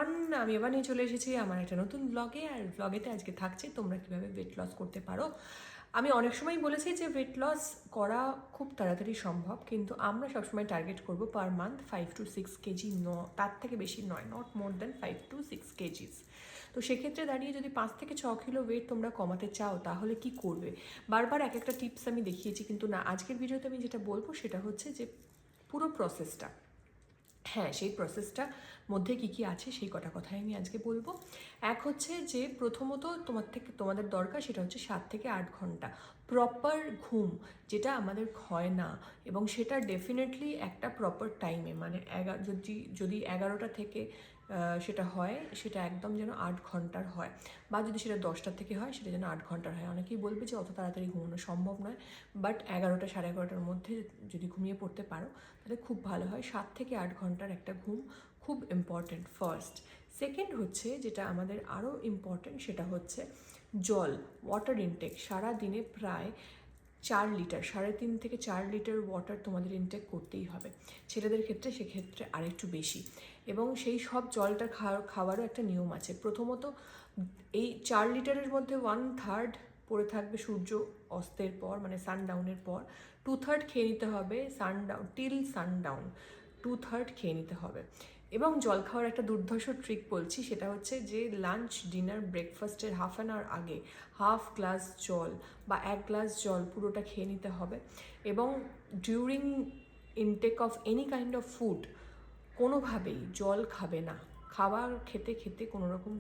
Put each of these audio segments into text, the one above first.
Everyone, আমি এবার নিয়ে চলে এসেছি আমার একটা নতুন ব্লগে। আর ব্লগেতে আজকে থাকছে তোমরা কীভাবে ওয়েট লস করতে পারো। আমি অনেক সময় বলেছি যে ওয়েট লস করা খুব তাড়াতাড়ি সম্ভব, কিন্তু আমরা সবসময় টার্গেট করবো পার মান্থ 5 to 6 কেজি, তার থেকে বেশি নয়, not more than 5 to 6 KGs. তো সেক্ষেত্রে দাঁড়িয়ে যদি 5 থেকে 6 কিলো ওয়েট তোমরা কমাতে চাও তাহলে কি করবে। বারবার এক একটা টিপস আমি দেখিয়েছি, কিন্তু না, আজকের ভিডিওতে আমি যেটা বলবো সেটা হচ্ছে যে পুরো প্রসেসটা। হ্যাঁ, সেই প্রসেসটার মধ্যে কী কী আছে সেই কথাই আমি আজকে বলবো। এক হচ্ছে যে প্রথমত তোমাদের দরকার সেটা হচ্ছে 7 থেকে 8 ঘন্টা প্রপার ঘুম, যেটা আমাদের হয় না। এবং সেটা ডেফিনেটলি একটা প্রপার টাইমে, মানে যদি 11টা থেকে সেটা হয়, সেটা একদম যেন 8 ঘন্টার হয়। বা যদি সেটা 10টা থেকে হয় সেটা যেন 8 ঘন্টার হয়। অনেকেই বলবে যে অত তাড়াতাড়ি ঘুমানো সম্ভব নয়, বাট 11টা 11:30টার মধ্যে যদি ঘুমিয়ে পড়তে পারো তাহলে খুব ভালো হয়। 7 থেকে 8 ঘন্টার একটা ঘুম খুব ইম্পর্ট্যান্ট, ফার্স্ট। সেকেন্ড হচ্ছে যেটা আমাদের আরও ইম্পর্ট্যান্ট, সেটা হচ্ছে জল, ওয়াটার ইনটেক। সারা দিনে প্রায় 4 লিটার, 3.5 থেকে 4 লিটার ওয়াটার তোমাদের ইনটেক করতেই হবে। ছেলেদের ক্ষেত্রে সেক্ষেত্রে আরেকটু বেশি। এবং সেই সব জলটা খাওয়ারও একটা নিয়ম আছে। প্রথমত এই 4 লিটারের মধ্যে 1/3 পড়ে থাকবে সূর্য অস্তের পর, মানে সানডাউনের পর। 2/3 খেয়ে নিতে হবে সানডাউন, 2/3 খেয়ে নিতে হবে। এবং জল খাওয়ার একটা দুর্ধর্ষ ট্রিক বলছি, সেটা হচ্ছে যে লাঞ্চ, ডিনার, ব্রেকফাস্টের হাফ অ্যান আওয়ার আগে হাফ গ্লাস জল বা 1 গ্লাস জল পুরোটা খেয়ে নিতে হবে। এবং during intake of any kind of food কোনোভাবেই জল খাবে না। খাবার খেতে খেতে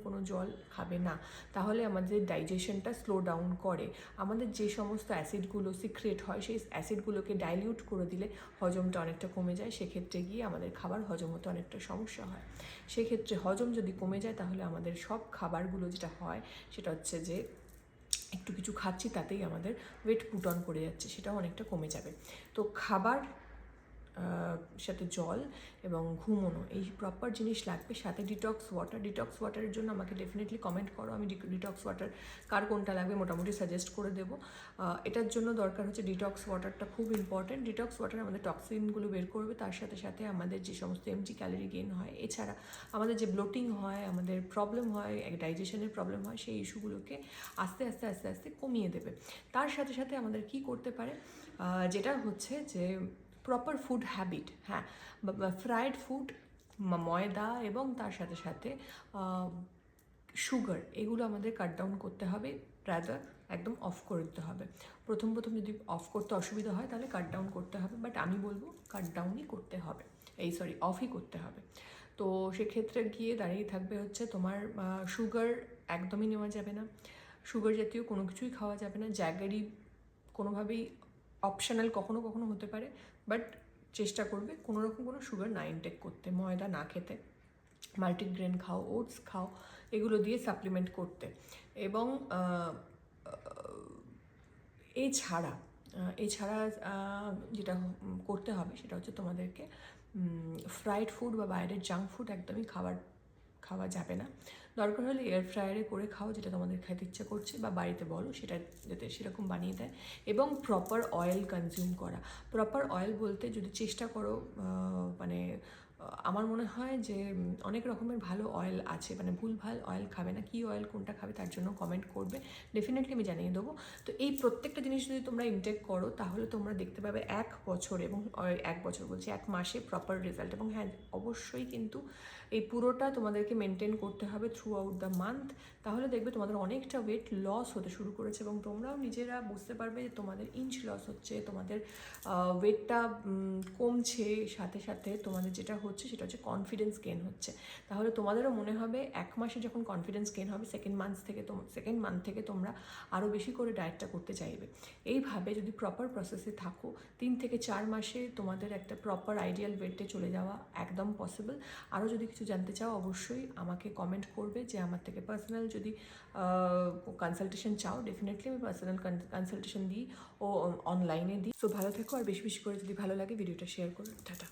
কোনো জল খাবে না, তাহলে আমাদের ডাইজেশনটা স্লো ডাউন করে। আমাদের যে সমস্ত অ্যাসিডগুলো সিক্রেট হয় সেই অ্যাসিডগুলোকে ডাইলিউট করে দিলে হজমটা অনেকটা কমে যায়। সেক্ষেত্রে গিয়ে আমাদের খাবার হজম হতে অনেকটা সমস্যা হয়। সেক্ষেত্রে হজম যদি কমে যায় তাহলে আমাদের সব খাবারগুলো যেটা হয় সেটা হচ্ছে যে একটু কিছু খাচ্ছি তাতেই আমাদের ওয়েট পুট অন করে যাচ্ছে, সেটাও অনেকটা কমে যাবে। তো খাবার সাথে জল এবং ঘুমোনো, এই প্রপার জিনিস লাগবে। সাথে ডিটক্স ওয়াটারের জন্য আমাকে ডেফিনেটলি কমেন্ট করো, আমি ডিটক্স ওয়াটার কার কোনটা লাগবে মোটামুটি সাজেস্ট করে দেবো। এটার জন্য দরকার হচ্ছে ডিটক্স ওয়াটারটা খুব ইম্পর্ট্যান্ট। ডিটক্স ওয়াটার আমাদের টক্সিনগুলো বের করবে, তার সাথে সাথে আমাদের যে সমস্ত এমজি ক্যালোরি গেইন হয়, এছাড়া আমাদের যে ব্লোটিং হয়, আমাদের প্রবলেম হয়, ডাইজেশনের প্রবলেম হয়, সেই ইস্যুগুলোকে আস্তে আস্তে আস্তে আস্তে কমিয়ে দেবে। তার সাথে সাথে আমাদের কি করতে পারে, যেটা হচ্ছে যে প্রপার ফুড হ্যাবিট। হ্যাঁ, ফ্রাইড ফুড, ময়দা এবং তার সাথে সাথে সুগার, এগুলো আমাদের কাট ডাউন করতে হবে, রাদার একদম অফ করে দিতে হবে। প্রথম যদি অফ করতে অসুবিধা হয় তাহলে কাট ডাউন করতে হবে, বাট আমি বলবো কাট ডাউনই করতে হবে, অফই করতে হবে। তো সেক্ষেত্রে গিয়ে দাঁড়িয়ে থাকবে হচ্ছে তোমার সুগার একদমই নেওয়া যাবে না, সুগার জাতীয় কোনো কিছুই খাওয়া যাবে না। জ্যাগারি কোনোভাবেই অপশনাল কখনো কখনো হতে পারে, বাট চেষ্টা করবে কোনোরকম কোনো সুগার না ইনটেক করতে, ময়দা না খেতে। মাল্টিগ্রেন খাও, ওটস খাও, এগুলো দিয়ে সাপ্লিমেন্ট করতে। এবং এছাড়া যেটা করতে হবে সেটা হচ্ছে তোমাদেরকে ফ্রাইড ফুড বা বাইরের জাঙ্ক ফুড একদমই খাওয়া যাবে না। দরকার হলে এয়ার ফ্রায়ারে করে খাও, যেটা তোমাদের খেতে ইচ্ছা করছে, বা বাড়িতে বলো সেটা যাতে সেরকম বানিয়ে দেয়। এবং প্রপার অয়েল কনজিউম করা। প্রপার অয়েল বলতে যদি চেষ্টা করো, মানে আমার মনে হয় যে অনেক রকমের ভালো অয়েল আছে, মানে ভুলভাল অয়েল খাবে না। কী অয়েল কোনটা খাবে তার জন্য কমেন্ট করবে, ডেফিনেটলি আমি জানিয়ে দেবো। তো এই প্রত্যেকটা জিনিস যদি তোমরা ইনটেক করো তাহলে তোমরা দেখতে পাবে 1 বছর, এবং 1 বছর বলছি 1 মাসে প্রপার রেজাল্ট। এবং হ্যাঁ, অবশ্যই কিন্তু এই পুরোটা তোমাদেরকে মেনটেন করতে হবে থ্রু আউট দ্য মান্থ, তাহলে দেখবে তোমাদের অনেকটা ওয়েট লস হতে শুরু করেছে। এবং তোমরাও নিজেরা বুঝতে পারবে যে তোমাদের ইঞ্চ লস হচ্ছে, তোমাদের ওয়েটটা কমছে, সাথে সাথে তোমাদের যেটা হচ্ছে সেটা হচ্ছে কনফিডেন্স গেন হচ্ছে। তাহলে তোমাদেরও মনে হবে 1 মাসে যখন কনফিডেন্স গেন হবে, সেকেন্ড মান্থ থেকে তোমরা আরও বেশি করে ডায়েটটা করতে চাইবে। এইভাবে যদি প্রপার প্রসেসে থাকো, 3 থেকে 4 মাসে তোমাদের একটা প্রপার আইডিয়াল ওয়েটে চলে যাওয়া একদম পসিবল। আরও যদি কিছু জানতে চাও অবশ্যই আমাকে কমেন্ট করবে, যে আমার থেকে পার্সোনাল যদি কনসালটেশন চাও, ডেফিনেটলি আমি পার্সোনাল কনসালটেশন দিই ও অনলাইনে দিই। সো ভালো থেকো, আর বেশি বেশি করে যদি ভালো লাগে ভিডিওটা শেয়ার করো। টাটা।